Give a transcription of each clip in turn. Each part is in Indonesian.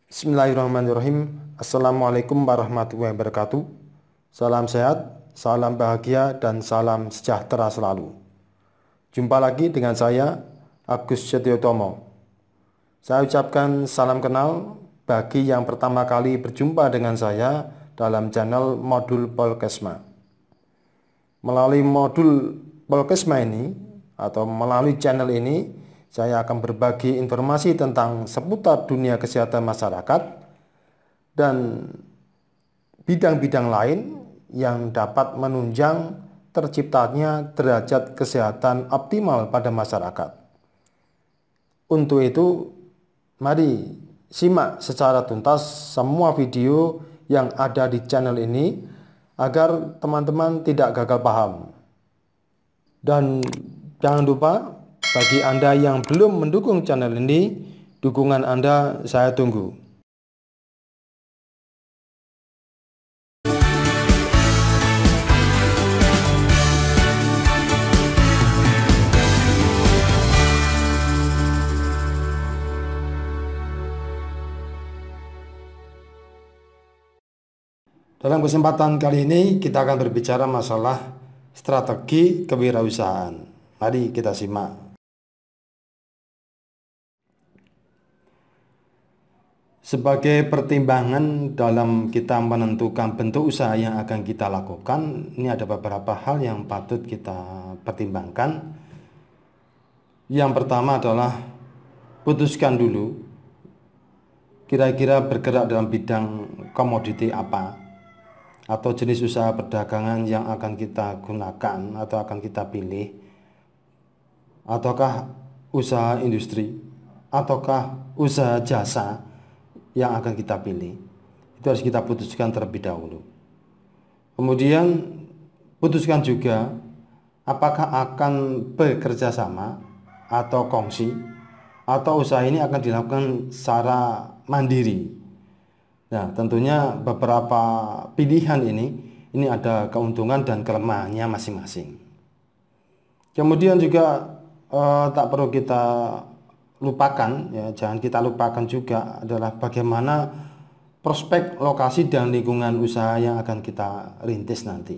Bismillahirrahmanirrahim. Assalamualaikum warahmatullahi wabarakatuh. Salam sehat, salam bahagia, dan salam sejahtera selalu. Jumpa lagi dengan saya, Agus Setiotomo. Saya ucapkan salam kenal bagi yang pertama kali berjumpa dengan saya dalam channel Modul Polkesma. Melalui modul Polkesma ini, atau melalui channel ini, saya akan berbagi informasi tentang seputar dunia kesehatan masyarakat dan bidang-bidang lain yang dapat menunjang terciptanya derajat kesehatan optimal pada masyarakat. Untuk itu, mari simak secara tuntas semua video yang ada di channel ini agar teman-teman tidak gagal paham. Dan jangan lupa, bagi Anda yang belum mendukung channel ini, dukungan Anda saya tunggu. Dalam kesempatan kali ini kita akan berbicara masalah strategi kewirausahaan. Mari kita simak. Sebagai pertimbangan dalam kita menentukan bentuk usaha yang akan kita lakukan, ini ada beberapa hal yang patut kita pertimbangkan. Yang pertama adalah putuskan dulu kira-kira bergerak dalam bidang komoditi apa atau jenis usaha perdagangan yang akan kita gunakan atau akan kita pilih, ataukah usaha industri ataukah usaha jasa yang akan kita pilih. Itu harus kita putuskan terlebih dahulu. Kemudian putuskan juga apakah akan bekerja sama atau kongsi, atau usaha ini akan dilakukan secara mandiri. Nah, tentunya beberapa pilihan ini ada keuntungan dan kelemahannya masing-masing. Kemudian juga tak perlu kita lupakan, ya, jangan kita lupakan juga adalah bagaimana prospek lokasi dan lingkungan usaha yang akan kita rintis nanti.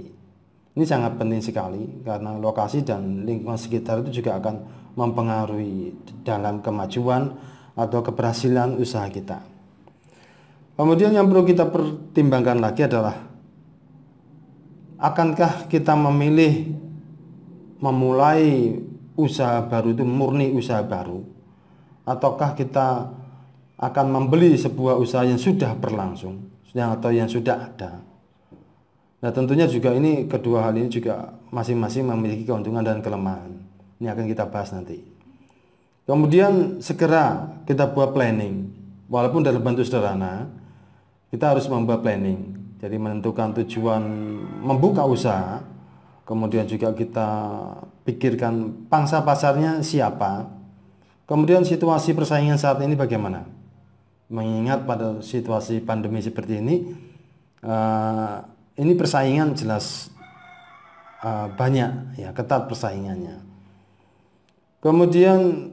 Ini sangat penting sekali karena lokasi dan lingkungan sekitar itu juga akan mempengaruhi dalam kemajuan atau keberhasilan usaha kita. Kemudian yang perlu kita pertimbangkan lagi adalah akankah kita memulai usaha baru itu murni usaha baru, ataukah kita akan membeli sebuah usaha yang sudah berlangsung atau yang sudah ada. Nah, tentunya juga ini kedua hal ini juga masing-masing memiliki keuntungan dan kelemahan. Ini akan kita bahas nanti. Kemudian segera kita buat planning, walaupun dalam bentuk sederhana. Kita harus membuat planning, jadi menentukan tujuan membuka usaha, kemudian juga kita pikirkan pangsa pasarnya siapa, kemudian situasi persaingan saat ini bagaimana. Mengingat pada situasi pandemi seperti ini persaingan jelas banyak, ya, ketat persaingannya. Kemudian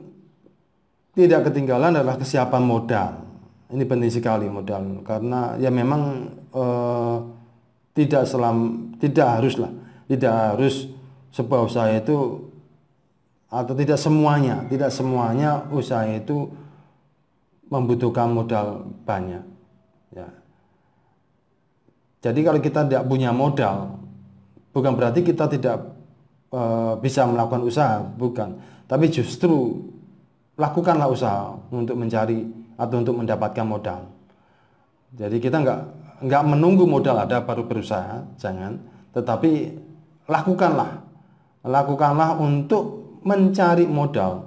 tidak ketinggalan adalah kesiapan modal. Ini penting sekali modal, karena ya memang tidak harus sebuah usaha itu, atau tidak semuanya usaha itu membutuhkan modal banyak, ya. Jadi kalau kita tidak punya modal, bukan berarti kita tidak bisa melakukan usaha, bukan, tapi justru lakukanlah usaha untuk mencari atau untuk mendapatkan modal. Jadi kita nggak menunggu modal ada baru berusaha, jangan. Tetapi lakukanlah untuk mencari modal.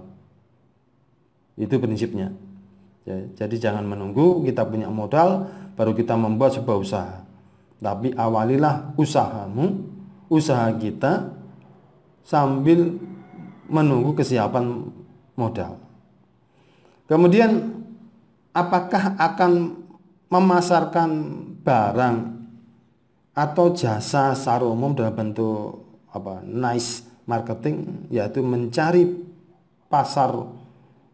Itu prinsipnya. Jadi jangan menunggu kita punya modal baru kita membuat sebuah usaha. Tapi awalilah usaha kita sambil menunggu kesiapan modal. Kemudian apakah akan memasarkan barang atau jasa secara umum dalam bentuk niche marketing, yaitu mencari pasar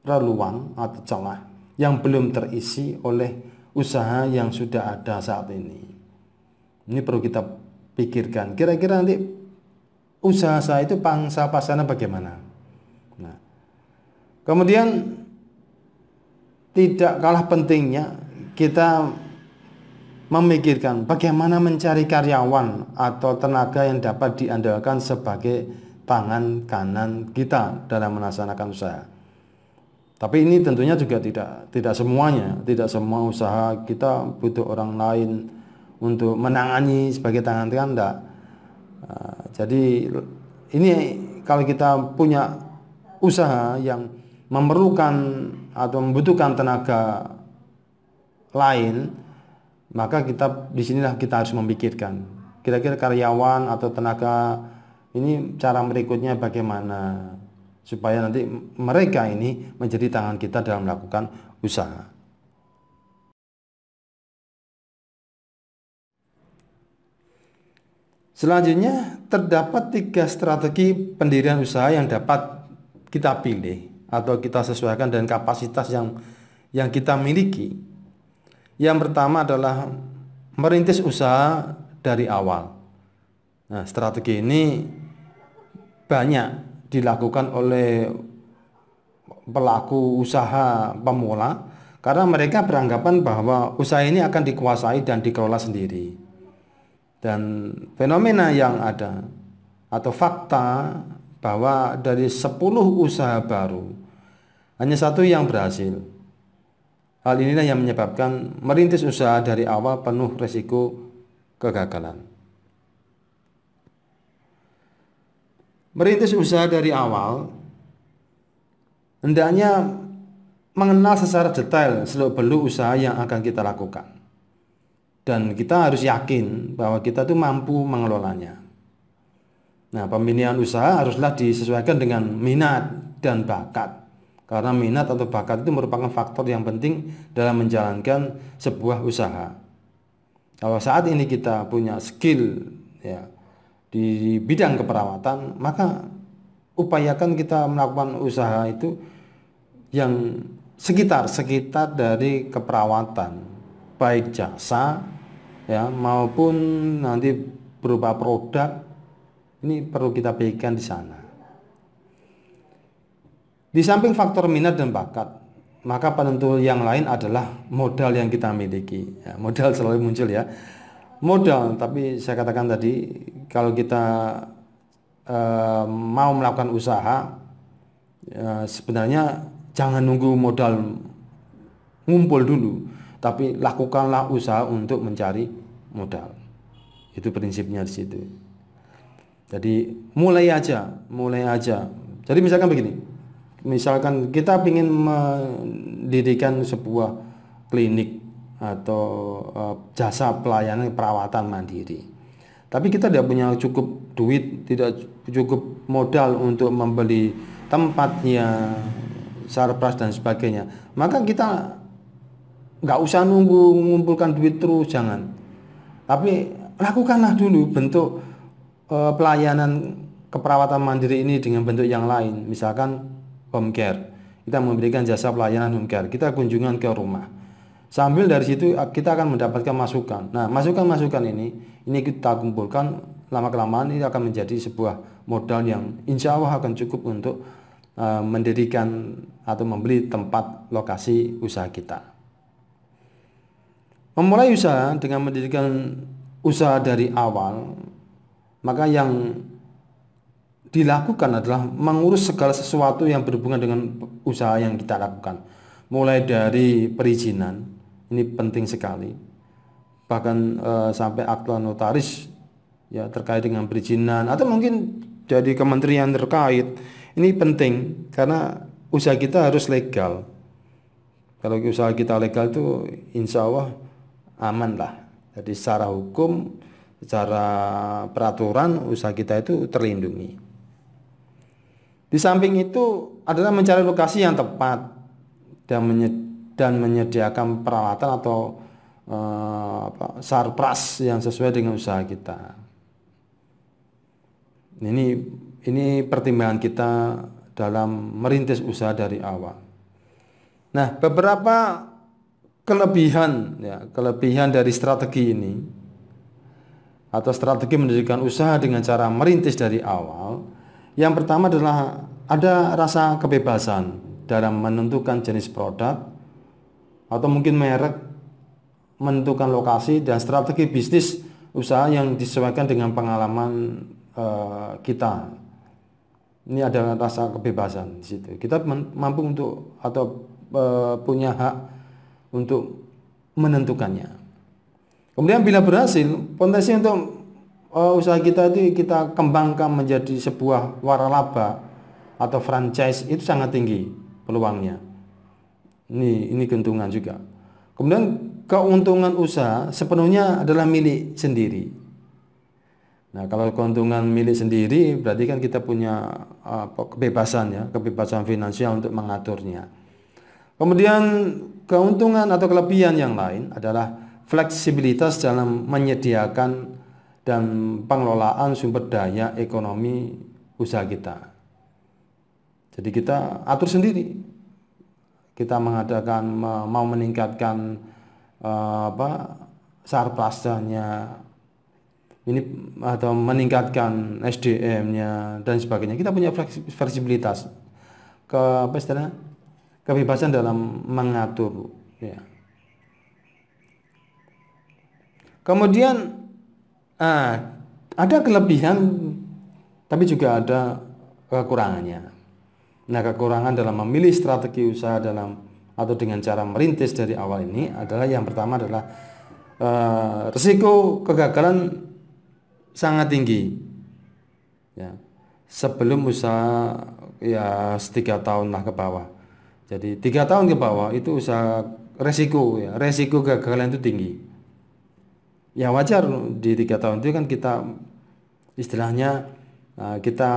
reluang atau celah yang belum terisi oleh usaha yang sudah ada saat ini. Ini perlu kita pikirkan. Kira-kira nanti usaha saya itu pangsa pasarnya bagaimana? Nah, kemudian tidak kalah pentingnya kita memikirkan bagaimana mencari karyawan atau tenaga yang dapat diandalkan sebagai tangan kanan kita dalam melaksanakan usaha. Tapi ini tentunya juga tidak semuanya, tidak semua usaha kita butuh orang lain untuk menangani sebagai tangan kanan, enggak. Jadi ini kalau kita punya usaha yang memerlukan atau membutuhkan tenaga lain, maka disinilah kita harus memikirkan kira-kira karyawan atau tenaga ini cara merekrutnya bagaimana supaya nanti mereka ini menjadi tangan kita dalam melakukan usaha. Selanjutnya, terdapat 3 strategi pendirian usaha yang dapat kita pilih atau kita sesuaikan dengan kapasitas yang kita miliki. Yang pertama adalah merintis usaha dari awal. Nah, strategi ini banyak dilakukan oleh pelaku usaha pemula karena mereka beranggapan bahwa usaha ini akan dikuasai dan dikelola sendiri. Dan fenomena yang ada atau fakta bahwa dari 10 usaha baru hanya 1 yang berhasil. Hal inilah yang menyebabkan merintis usaha dari awal penuh risiko kegagalan. Merintis usaha dari awal hendaknya mengenal secara detail seluk-beluk usaha yang akan kita lakukan. Dan kita harus yakin bahwa kita tuh mampu mengelolanya. Nah, pemilihan usaha haruslah disesuaikan dengan minat dan bakat. Karena minat atau bakat itu merupakan faktor yang penting dalam menjalankan sebuah usaha. Kalau saat ini kita punya skill ya di bidang keperawatan, maka upayakan kita melakukan usaha itu yang sekitar dari keperawatan, baik jasa ya maupun nanti berupa produk. Ini perlu kita pikirkan di sana. Di samping faktor minat dan bakat, maka penentu yang lain adalah modal yang kita miliki. Ya, modal selalu muncul ya. Modal, tapi saya katakan tadi kalau kita mau melakukan usaha, sebenarnya jangan nunggu modal ngumpul dulu, tapi lakukanlah usaha untuk mencari modal. Itu prinsipnya di situ. Jadi mulai aja. Jadi misalkan begini, misalkan kita ingin mendirikan sebuah klinik atau jasa pelayanan perawatan mandiri, tapi kita tidak punya cukup duit, tidak cukup modal untuk membeli tempatnya, sarpras dan sebagainya, maka kita nggak usah nunggu mengumpulkan duit terus, jangan. Tapi lakukanlah dulu bentuk pelayanan keperawatan mandiri ini dengan bentuk yang lain. Misalkan home care, kita memberikan jasa pelayanan home care, kita kunjungan ke rumah. Sambil dari situ kita akan mendapatkan masukan. Nah, masukan-masukan ini kita kumpulkan, lama-kelamaan ini akan menjadi sebuah modal yang insya Allah akan cukup untuk mendirikan atau membeli tempat lokasi usaha kita. Memulai usaha dengan mendirikan usaha dari awal, maka yang dilakukan adalah mengurus segala sesuatu yang berhubungan dengan usaha yang kita lakukan. Mulai dari perizinan, ini penting sekali. Bahkan sampai akta notaris ya terkait dengan perizinan atau mungkin jadi kementerian terkait. Ini penting karena usaha kita harus legal. Kalau usaha kita legal itu insya Allah aman lah. Jadi secara hukum, secara peraturan usaha kita itu terlindungi. Di samping itu adalah mencari lokasi yang tepat dan menyediakan peralatan atau sarpras yang sesuai dengan usaha kita. Ini pertimbangan kita dalam merintis usaha dari awal. Nah, beberapa kelebihan dari strategi ini atau strategi mendirikan usaha dengan cara merintis dari awal. Yang pertama adalah ada rasa kebebasan dalam menentukan jenis produk atau mungkin merek, menentukan lokasi dan strategi bisnis usaha yang disesuaikan dengan pengalaman kita. Ini ada rasa kebebasan di situ. Kita mampu untuk atau punya hak untuk menentukannya. Kemudian bila berhasil, potensi untuk usaha kita itu kita kembangkan menjadi sebuah waralaba atau franchise itu sangat tinggi peluangnya. Ini keuntungan juga. Kemudian keuntungan usaha sepenuhnya adalah milik sendiri. Nah, kalau keuntungan milik sendiri berarti kan kita punya kebebasan finansial untuk mengaturnya. Kemudian keuntungan atau kelebihan yang lain adalah fleksibilitas dalam menyediakan dan pengelolaan sumber daya ekonomi usaha kita. Jadi kita atur sendiri. Kita mengadakan mau meningkatkan sarprasanya ini atau meningkatkan SDM-nya dan sebagainya. Kita punya fleksibilitas, kebebasan dalam mengatur. Ya. Kemudian ada kelebihan, tapi juga ada kekurangannya. Nah, kekurangan dalam memilih strategi usaha atau dengan cara merintis dari awal ini adalah yang pertama adalah risiko kegagalan sangat tinggi. Ya, sebelum usaha ya 3 tahun lah ke bawah. Jadi 3 tahun ke bawah itu usaha resiko kegagalan itu tinggi. Ya wajar di 3 tahun itu kan kita istilahnya kita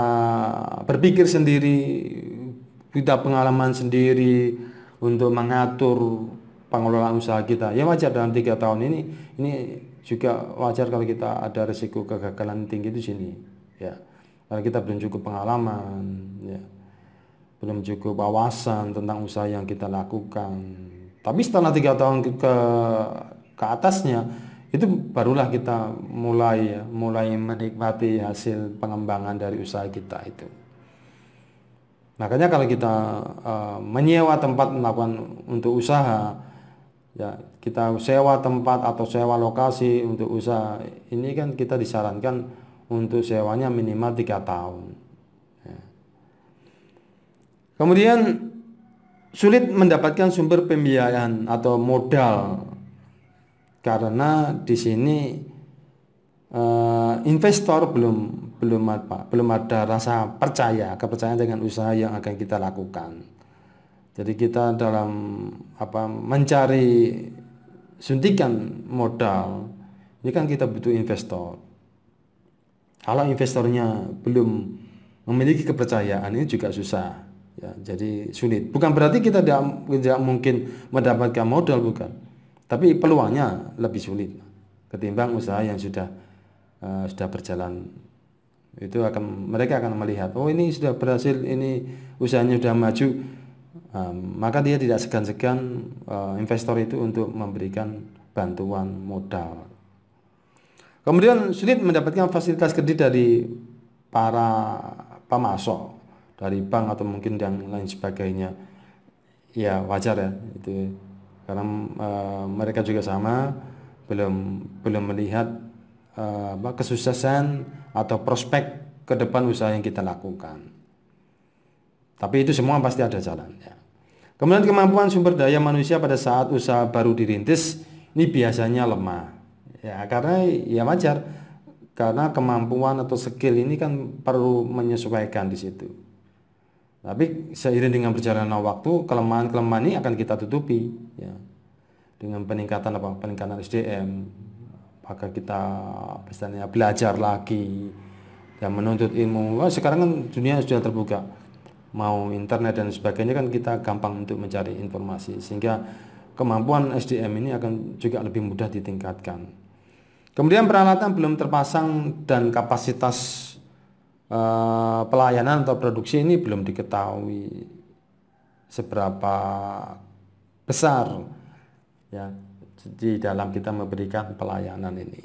berpikir sendiri, kita pengalaman sendiri untuk mengatur pengelolaan usaha kita. Ya wajar dalam 3 tahun ini juga wajar kalau kita ada risiko kegagalan tinggi di sini. Ya, karena kita belum cukup pengalaman, ya, belum cukup wawasan tentang usaha yang kita lakukan. Tapi setelah 3 tahun ke atasnya itu barulah kita mulai menikmati hasil pengembangan dari usaha kita itu. Makanya kalau kita menyewa tempat melakukan untuk usaha, ya kita sewa tempat atau sewa lokasi untuk usaha, ini kan kita disarankan untuk sewanya minimal 3 tahun. Ya. Kemudian sulit mendapatkan sumber pembiayaan atau modal. Karena di sini investor belum ada rasa kepercayaan dengan usaha yang akan kita lakukan. Jadi kita dalam mencari suntikan modal, ini kan kita butuh investor. Kalau investornya belum memiliki kepercayaan, ini juga susah. Ya, jadi sulit. Bukan berarti kita tidak mungkin mendapatkan modal, bukan. Tapi peluangnya lebih sulit ketimbang usaha yang sudah berjalan. Itu mereka akan melihat, oh ini sudah berhasil, ini usahanya sudah maju, maka dia tidak segan-segan investor itu untuk memberikan bantuan modal. Kemudian sulit mendapatkan fasilitas kredit dari para pemasok, dari bank atau mungkin yang lain sebagainya. Ya wajar ya itu. Karena mereka juga sama belum melihat kesuksesan atau prospek ke depan usaha yang kita lakukan. Tapi itu semua pasti ada jalannya. Kemudian kemampuan sumber daya manusia pada saat usaha baru dirintis ini biasanya lemah. Ya karena ya wajar, karena kemampuan atau skill ini kan perlu menyesuaikan di situ. Tapi seiring dengan berjalannya waktu, kelemahan-kelemahan ini akan kita tutupi, ya. Dengan peningkatan SDM, maka kita misalnya belajar lagi dan menuntut ilmu. Sekarang kan dunia sudah terbuka, mau internet dan sebagainya kan kita gampang untuk mencari informasi, sehingga kemampuan SDM ini akan juga lebih mudah ditingkatkan. Kemudian peralatan belum terpasang dan kapasitas pelayanan atau produksi ini belum diketahui seberapa besar ya di dalam kita memberikan pelayanan ini.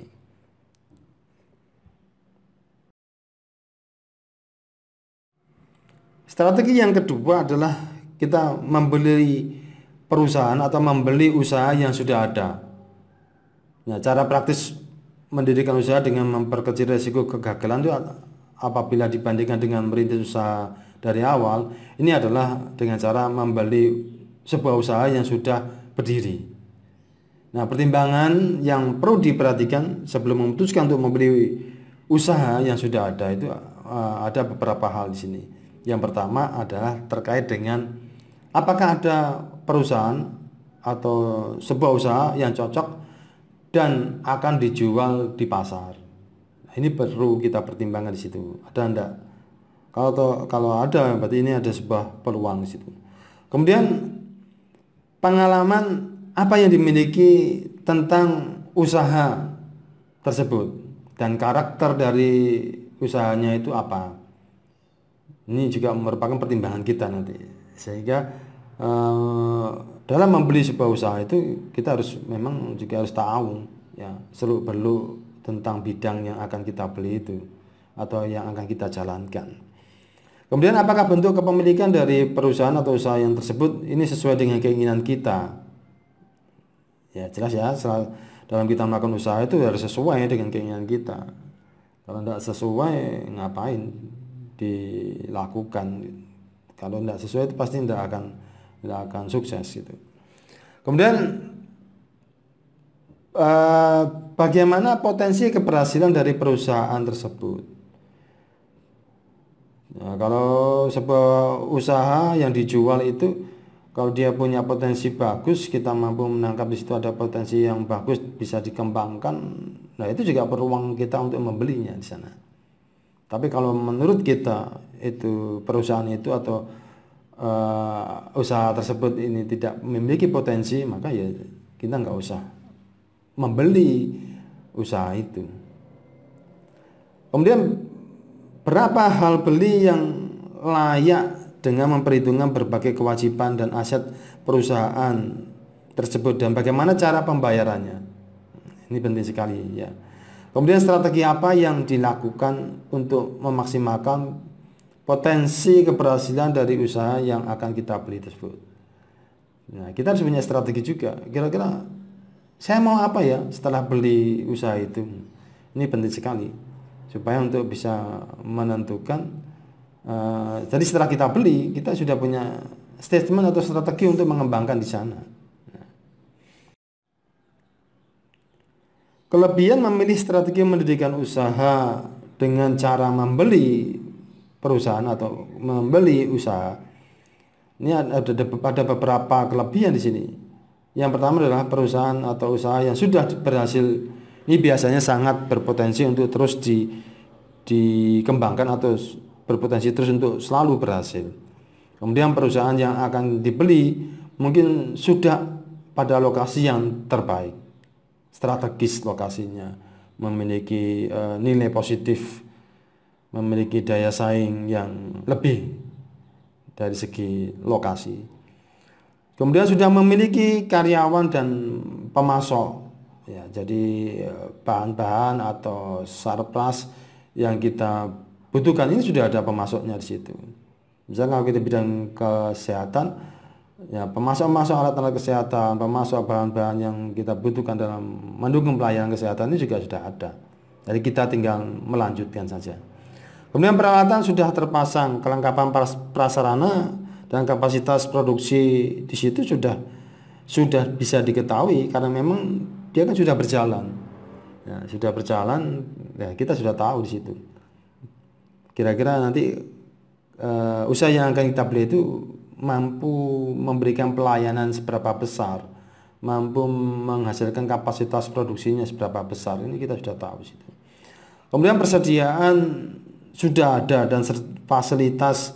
Strategi yang kedua adalah kita membeli perusahaan atau membeli usaha yang sudah ada. Nah, cara praktis mendirikan usaha dengan memperkecil resiko kegagalan itu apabila dibandingkan dengan merintis usaha dari awal, ini adalah dengan cara membeli sebuah usaha yang sudah berdiri. Nah, pertimbangan yang perlu diperhatikan sebelum memutuskan untuk membeli usaha yang sudah ada itu ada beberapa hal di sini. Yang pertama adalah terkait dengan apakah ada perusahaan atau sebuah usaha yang cocok dan akan dijual di pasar. Nah, ini perlu kita pertimbangkan di situ. Ada enggak? Kalau ada, berarti ini ada sebuah peluang di situ. Kemudian pengalaman apa yang dimiliki tentang usaha tersebut dan karakter dari usahanya itu apa. Ini juga merupakan pertimbangan kita nanti. Sehingga dalam membeli sebuah usaha itu kita harus memang juga harus tahu ya seluk-beluk tentang bidang yang akan kita beli itu atau yang akan kita jalankan. Kemudian apakah bentuk kepemilikan dari perusahaan atau usaha yang tersebut ini sesuai dengan keinginan kita? Ya jelas ya, dalam kita melakukan usaha itu harus sesuai dengan keinginan kita. Kalau tidak sesuai ngapain dilakukan? Kalau tidak sesuai itu pasti tidak akan sukses gitu. Kemudian bagaimana potensi keberhasilan dari perusahaan tersebut? Nah, kalau sebuah usaha yang dijual itu kalau dia punya potensi bagus, kita mampu menangkap di situ ada potensi yang bagus bisa dikembangkan. Nah, itu juga peluang kita untuk membelinya di sana. Tapi kalau menurut kita itu perusahaan itu atau usaha tersebut ini tidak memiliki potensi, maka ya kita nggak usah membeli usaha itu. Kemudian berapa hal beli yang layak dengan memperhitungkan berbagai kewajiban dan aset perusahaan tersebut dan bagaimana cara pembayarannya. Ini penting sekali ya. Kemudian strategi apa yang dilakukan untuk memaksimalkan potensi keberhasilan dari usaha yang akan kita beli tersebut. Nah, kita harus punya strategi juga. Kira-kira saya mau apa ya setelah beli usaha itu? Ini penting sekali supaya untuk bisa menentukan. Jadi setelah kita beli, kita sudah punya statement atau strategi untuk mengembangkan di sana. Kelebihan memilih strategi mendirikan usaha dengan cara membeli perusahaan atau membeli usaha. Ini ada beberapa kelebihan di sini. Yang pertama adalah perusahaan atau usaha yang sudah berhasil. Ini biasanya sangat berpotensi untuk terus dikembangkan atau berpotensi terus untuk selalu berhasil. Kemudian perusahaan yang akan dibeli mungkin sudah pada lokasi yang terbaik, strategis lokasinya, memiliki nilai positif, memiliki daya saing yang lebih dari segi lokasi. Kemudian sudah memiliki karyawan dan pemasok, ya, jadi bahan-bahan atau surplus yang kita butuhkan ini sudah ada pemasoknya di situ. Misalnya kalau kita bidang kesehatan, ya pemasok alat-alat kesehatan, pemasok bahan-bahan yang kita butuhkan dalam mendukung pelayanan kesehatan ini juga sudah ada. Jadi kita tinggal melanjutkan saja. Kemudian peralatan sudah terpasang, kelengkapan prasarana dan kapasitas produksi di situ sudah bisa diketahui karena memang dia kan sudah berjalan. Ya, sudah berjalan, ya kita sudah tahu di situ. Kira-kira nanti usaha yang akan kita beli itu mampu memberikan pelayanan seberapa besar, mampu menghasilkan kapasitas produksinya seberapa besar, ini kita sudah tahu di situ. Kemudian persediaan sudah ada dan fasilitas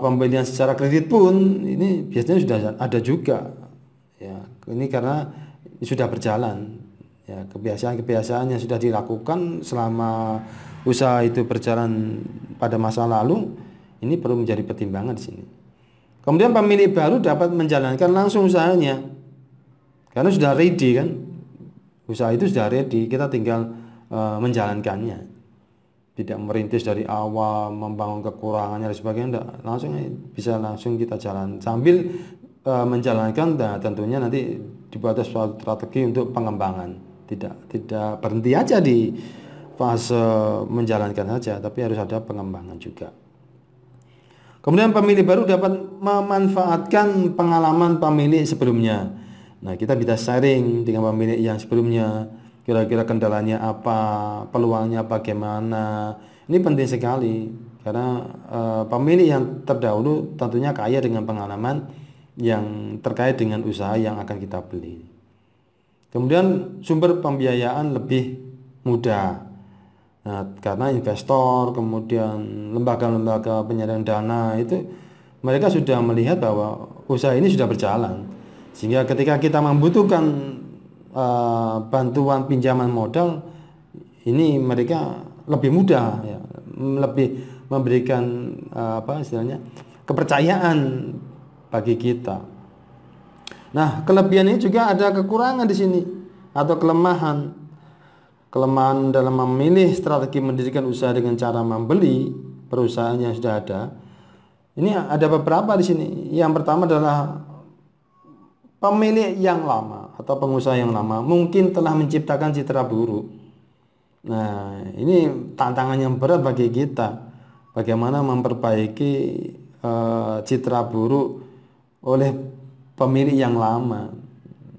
pembelian secara kredit pun ini biasanya sudah ada juga. Ya, ini karena sudah berjalan. Ya, kebiasaan-kebiasaan yang sudah dilakukan selama usaha itu berjalan pada masa lalu, ini perlu menjadi pertimbangan di sini. Kemudian pemilik baru dapat menjalankan langsung usahanya Karena sudah ready kan, usaha itu sudah ready, kita tinggal menjalankannya. Tidak merintis dari awal, membangun kekurangannya dan sebagainya, enggak. Langsung kita jalan sambil menjalankan. Nah, tentunya nanti dibuat suatu strategi untuk pengembangan. Tidak berhenti aja di fase menjalankan saja, tapi harus ada pengembangan juga. Kemudian pemilih baru dapat memanfaatkan pengalaman pemilih sebelumnya. Nah, kita bisa sharing dengan pemilih yang sebelumnya. Kira-kira kendalanya apa, peluangnya bagaimana. Ini penting sekali karena pemilih yang terdahulu tentunya kaya dengan pengalaman yang terkait dengan usaha yang akan kita beli. Kemudian sumber pembiayaan lebih mudah. Nah, karena investor, kemudian lembaga-lembaga penyediaan dana itu mereka sudah melihat bahwa usaha ini sudah berjalan, sehingga ketika kita membutuhkan bantuan pinjaman modal, ini mereka lebih mudah, ya, lebih memberikan kepercayaan bagi kita. Nah, kelebihan ini juga ada kekurangan di sini atau kelemahan. Kelemahan dalam memilih strategi mendirikan usaha dengan cara membeli perusahaan yang sudah ada. Ini ada beberapa di sini. Yang pertama adalah pemilik yang lama atau pengusaha yang lama mungkin telah menciptakan citra buruk. Nah, ini tantangan yang berat bagi kita. Bagaimana memperbaiki citra buruk oleh pemilik yang lama.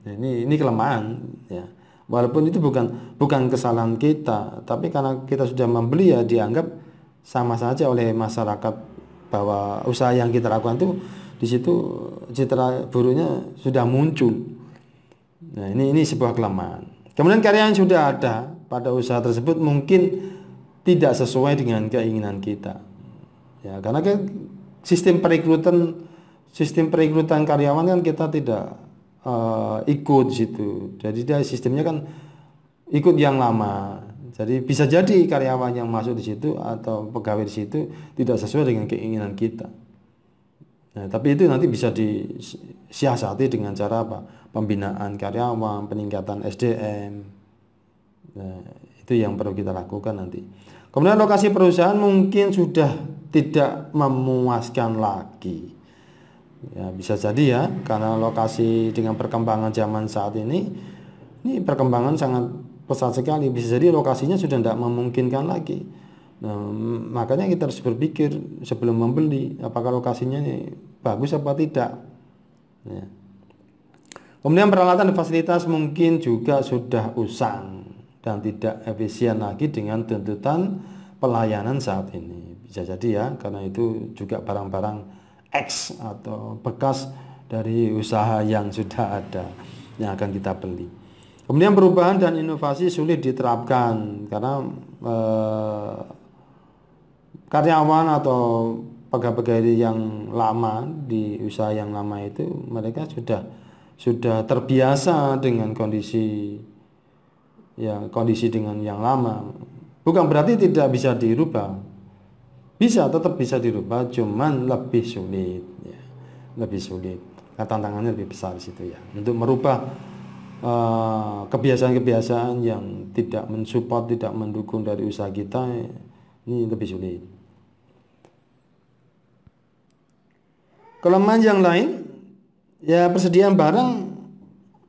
Ini kelemahan, ya. Walaupun itu bukan kesalahan kita, tapi karena kita sudah membeli, ya dianggap sama saja oleh masyarakat bahwa usaha yang kita lakukan itu di situ citra buruknya sudah muncul. Nah, ini sebuah kelemahan. Kemudian karya yang sudah ada pada usaha tersebut mungkin tidak sesuai dengan keinginan kita. Ya, karena kan sistem perekrutan karyawan kan kita tidak ikut situ. Jadi dia sistemnya kan ikut yang lama. Jadi bisa jadi karyawan yang masuk di situ atau pegawai di situ tidak sesuai dengan keinginan kita. Nah, tapi itu nanti bisa disiasati dengan cara apa? Pembinaan karyawan, peningkatan SDM. Nah, itu yang perlu kita lakukan nanti. Kemudian lokasi perusahaan mungkin sudah tidak memuaskan lagi. Ya, bisa jadi ya, karena lokasi dengan perkembangan zaman saat ini perkembangan sangat pesat sekali. Bisa jadi lokasinya sudah tidak memungkinkan lagi. Nah, makanya kita harus berpikir sebelum membeli, apakah lokasinya ini bagus apa tidak. Ya. Kemudian peralatan dan fasilitas mungkin juga sudah usang dan tidak efisien lagi dengan tuntutan pelayanan saat ini. Bisa jadi ya, karena itu juga barang-barang X atau bekas dari usaha yang sudah ada yang akan kita beli. Kemudian perubahan dan inovasi sulit diterapkan karena karyawan atau pegawai yang lama di usaha yang lama itu mereka sudah terbiasa dengan kondisi dengan yang lama. Bukan berarti tidak bisa dirubah. Tetap bisa dirubah, cuman lebih sulit, ya. Lebih sulit. Nah, tantangannya lebih besar di situ ya. Untuk merubah kebiasaan-kebiasaan yang tidak mensupport, tidak mendukung dari usaha kita, ini lebih sulit. Kelemahan yang lain, ya persediaan barang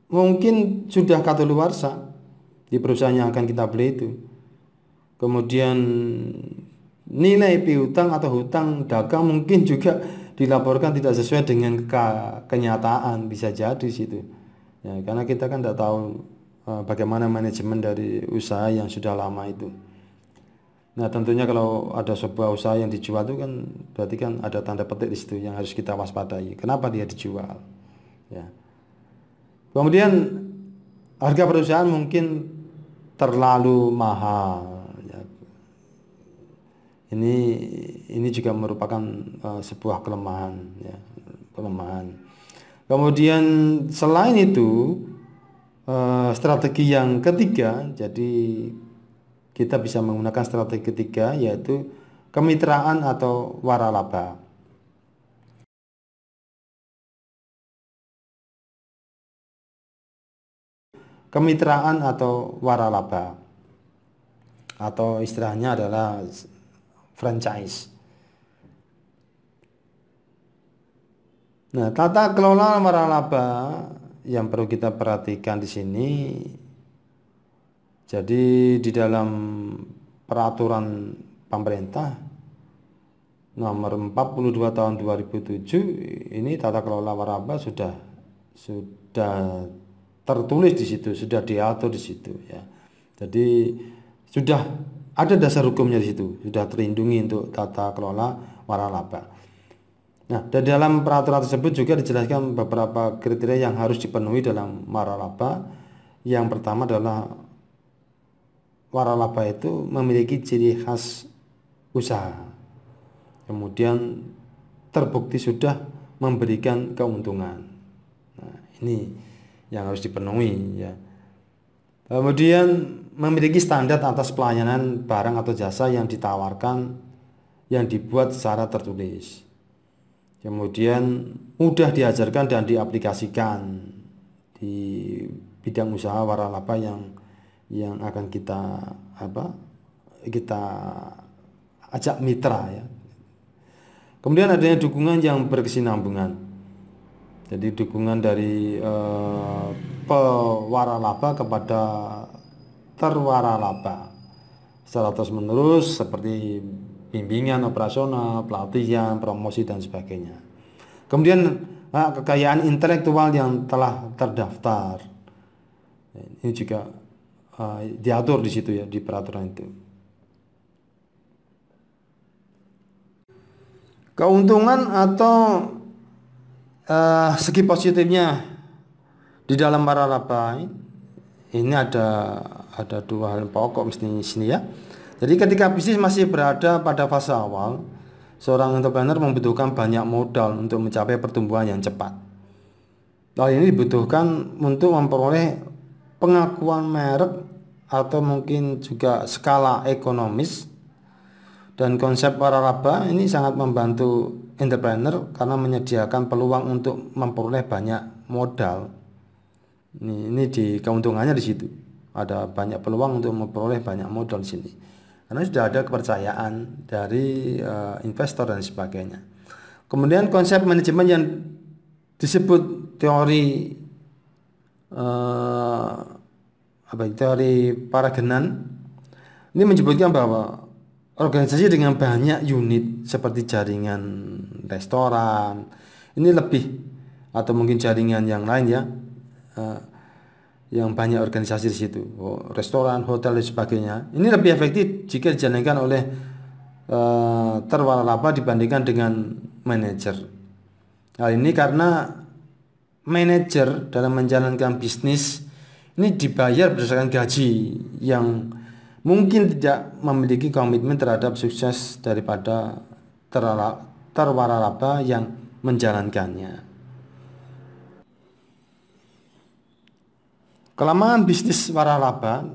mungkin sudah kadaluarsa di perusahaan yang akan kita beli itu. Kemudian nilai piutang atau hutang dagang mungkin juga dilaporkan tidak sesuai dengan kenyataan, bisa jadi situ. Ya, karena kita kan tidak tahu bagaimana manajemen dari usaha yang sudah lama itu. Nah, tentunya kalau ada sebuah usaha yang dijual itu kan berarti kan ada tanda petik di situ yang harus kita waspadai. Kenapa dia dijual? Ya. Kemudian harga perusahaan mungkin terlalu mahal. Ini juga merupakan sebuah kelemahan, ya, kelemahan. Kemudian selain itu strategi yang ketiga, jadi kita bisa menggunakan strategi ketiga yaitu kemitraan atau waralaba. kemitraan atau waralaba, atau istilahnya adalah franchise. Nah, tata kelola waralaba yang perlu kita perhatikan di sini. Jadi di dalam peraturan pemerintah nomor 42 tahun 2007 ini tata kelola waralaba sudah tertulis di situ, sudah diatur di situ ya. Jadi sudah ada dasar hukumnya di situ, sudah terlindungi untuk tata kelola waralaba. Nah, dan dalam peraturan tersebut juga dijelaskan beberapa kriteria yang harus dipenuhi dalam waralaba. Yang pertama adalah waralaba itu memiliki ciri khas usaha, kemudian terbukti sudah memberikan keuntungan. Nah, ini yang harus dipenuhi ya. Kemudian memiliki standar atas pelayanan barang atau jasa yang ditawarkan yang dibuat secara tertulis. Kemudian mudah diajarkan dan diaplikasikan di bidang usaha waralaba yang akan kita ajak mitra ya. Kemudian adanya dukungan yang berkesinambungan. Jadi dukungan dari pewaralaba kepada terwaralaba secara terus menerus, seperti bimbingan operasional, pelatihan, promosi dan sebagainya. Kemudian kekayaan intelektual yang telah terdaftar. Ini juga diatur di situ ya, di peraturan itu. Keuntungan atau segi positifnya di dalam waralaba ini ada dua hal pokok mesti di sini ya. Jadi ketika bisnis masih berada pada fase awal, seorang entrepreneur membutuhkan banyak modal untuk mencapai pertumbuhan yang cepat. Hal ini dibutuhkan untuk memperoleh pengakuan merek atau mungkin juga skala ekonomis. Dan konsep waralaba ini sangat membantu entrepreneur karena menyediakan peluang untuk memperoleh banyak modal. Ini di keuntungannya di situ. Ada banyak peluang untuk memperoleh banyak modal di sini. Karena sudah ada kepercayaan dari investor dan sebagainya. Kemudian konsep manajemen yang disebut teori teori Paragenan ini menyebutkan bahwa organisasi dengan banyak unit seperti jaringan restoran ini lebih, atau mungkin jaringan yang lain ya, yang banyak organisasi di situ, restoran, hotel dan sebagainya. Ini lebih efektif jika dijalankan oleh terwaralaba dibandingkan dengan manajer. Hal ini karena manajer dalam menjalankan bisnis ini dibayar berdasarkan gaji yang mungkin tidak memiliki komitmen terhadap sukses daripada terwaralaba yang menjalankannya. Kelemahan bisnis waralaba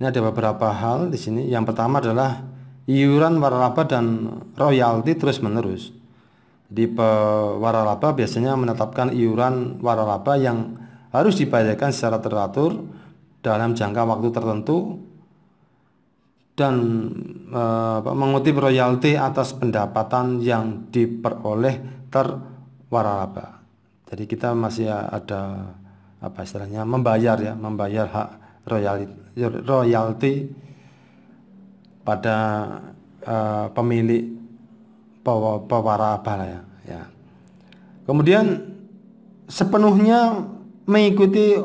ini ada beberapa hal di sini. Yang pertama adalah iuran waralaba dan royalti terus-menerus. Jadi pewaralaba biasanya menetapkan iuran waralaba yang harus dibayarkan secara teratur dalam jangka waktu tertentu dan mengutip royalti atas pendapatan yang diperoleh terwaralaba. Jadi kita masih ada membayar hak royalti pada pemilik pewaralaba ya. Kemudian sepenuhnya mengikuti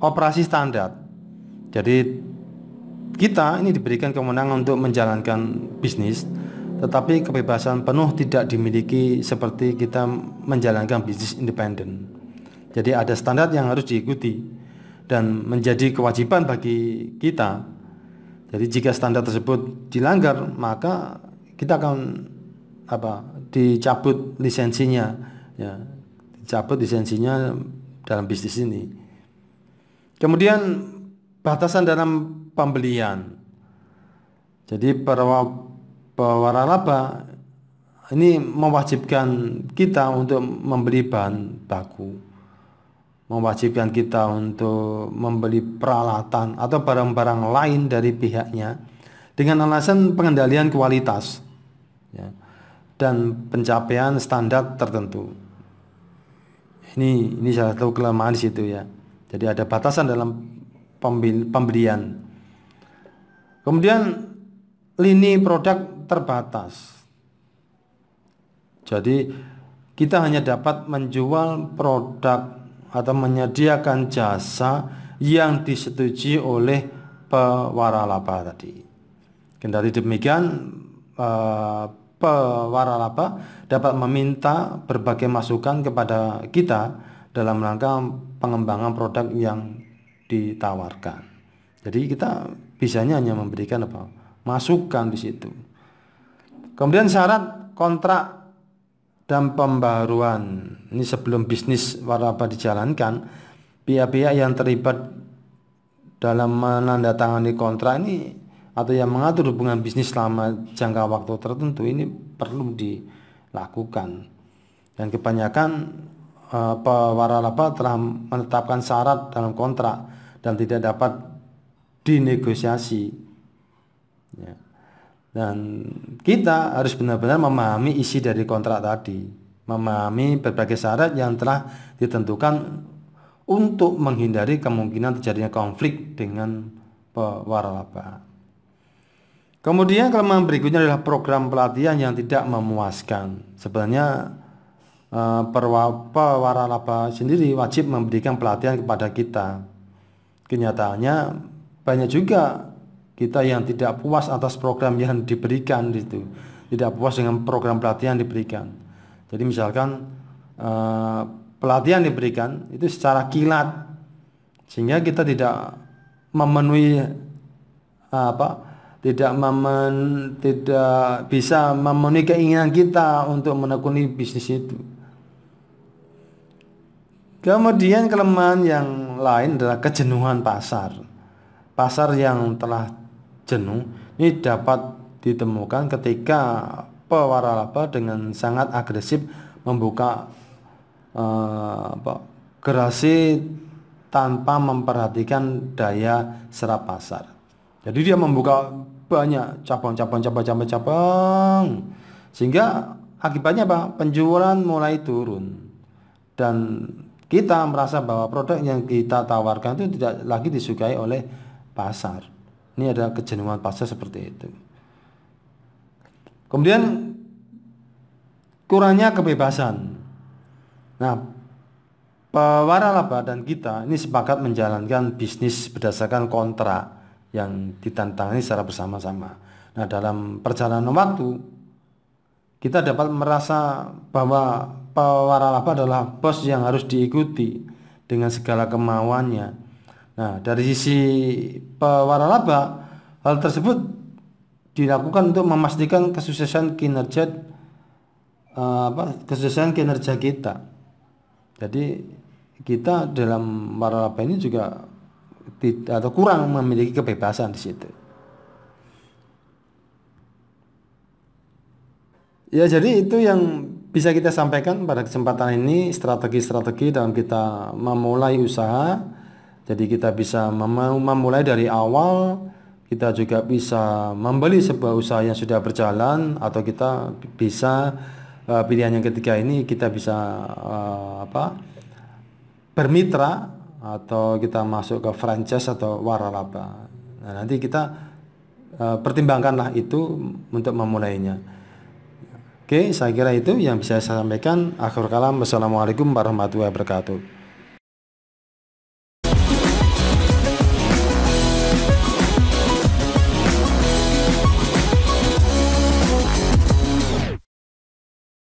operasi standar. Jadi kita ini diberikan kewenangan untuk menjalankan bisnis, tetapi kebebasan penuh tidak dimiliki seperti kita menjalankan bisnis independen. Jadi ada standar yang harus diikuti dan menjadi kewajiban bagi kita. Jadi jika standar tersebut dilanggar, maka kita akan dicabut lisensinya ya, dalam bisnis ini. Kemudian batasan dalam pembelian. Jadi pewaralaba ini mewajibkan kita untuk membeli bahan baku. mewajibkan kita untuk membeli peralatan atau barang-barang lain dari pihaknya dengan alasan pengendalian kualitas, ya, dan pencapaian standar tertentu. Ini salah satu kelemahan di situ ya. Jadi ada batasan dalam pembelian. Kemudian lini produk terbatas. Jadi kita hanya dapat menjual produk atau menyediakan jasa yang disetujui oleh pewaralaba tadi. Kendali demikian, pewaralaba dapat meminta berbagai masukan kepada kita dalam rangka pengembangan produk yang ditawarkan. Jadi kita bisanya hanya memberikan masukan di situ. Kemudian syarat kontrak dan pembaruan. Ini sebelum bisnis waralaba dijalankan, pihak-pihak yang terlibat dalam menandatangani kontrak ini atau yang mengatur hubungan bisnis selama jangka waktu tertentu ini perlu dilakukan. Dan kebanyakan pewaralaba telah menetapkan syarat dalam kontrak dan tidak dapat dinegosiasi. Ya. Dan kita harus benar-benar memahami isi dari kontrak tadi, memahami berbagai syarat yang telah ditentukan untuk menghindari kemungkinan terjadinya konflik dengan pewaralaba. Kemudian kelemahan berikutnya adalah program pelatihan yang tidak memuaskan. Sebenarnya pewaralaba sendiri wajib memberikan pelatihan kepada kita. Kenyataannya banyak juga kita yang tidak puas atas program yang diberikan itu, tidak puas dengan program pelatihan yang diberikan. Jadi misalkan pelatihan diberikan itu secara kilat, sehingga kita tidak memenuhi tidak bisa memenuhi keinginan kita untuk menekuni bisnis itu. Kemudian kelemahan yang lain adalah kejenuhan pasar. Pasar yang telah jenuh ini dapat ditemukan ketika pewaralaba dengan sangat agresif membuka gerasi tanpa memperhatikan daya serap pasar. Jadi dia membuka banyak cabang, sehingga akibatnya penjualan mulai turun dan kita merasa bahwa produk yang kita tawarkan itu tidak lagi disukai oleh pasar. Ini ada kejenuhan pasar seperti itu. Kemudian kurangnya kebebasan. Nah, pewaralaba dan kita ini sepakat menjalankan bisnis berdasarkan kontrak yang ditantangani secara bersama-sama. Nah, dalam perjalanan waktu kita dapat merasa bahwa pewaralaba adalah bos yang harus diikuti dengan segala kemauannya. Nah, dari sisi pewaralaba, hal tersebut dilakukan untuk memastikan kesuksesan kinerja kita. Jadi kita dalam waralaba ini juga atau kurang memiliki kebebasan di situ. Ya, jadi itu yang bisa kita sampaikan pada kesempatan ini, strategi-strategi dalam kita memulai usaha. Jadi kita bisa memulai dari awal, kita juga bisa membeli sebuah usaha yang sudah berjalan, atau kita bisa pilihan yang ketiga ini kita bisa bermitra atau kita masuk ke franchise atau waralaba. Nah, nanti kita pertimbangkanlah itu untuk memulainya. Oke, saya kira itu yang bisa saya sampaikan. Akhir kalam, wassalamualaikum warahmatullahi wabarakatuh.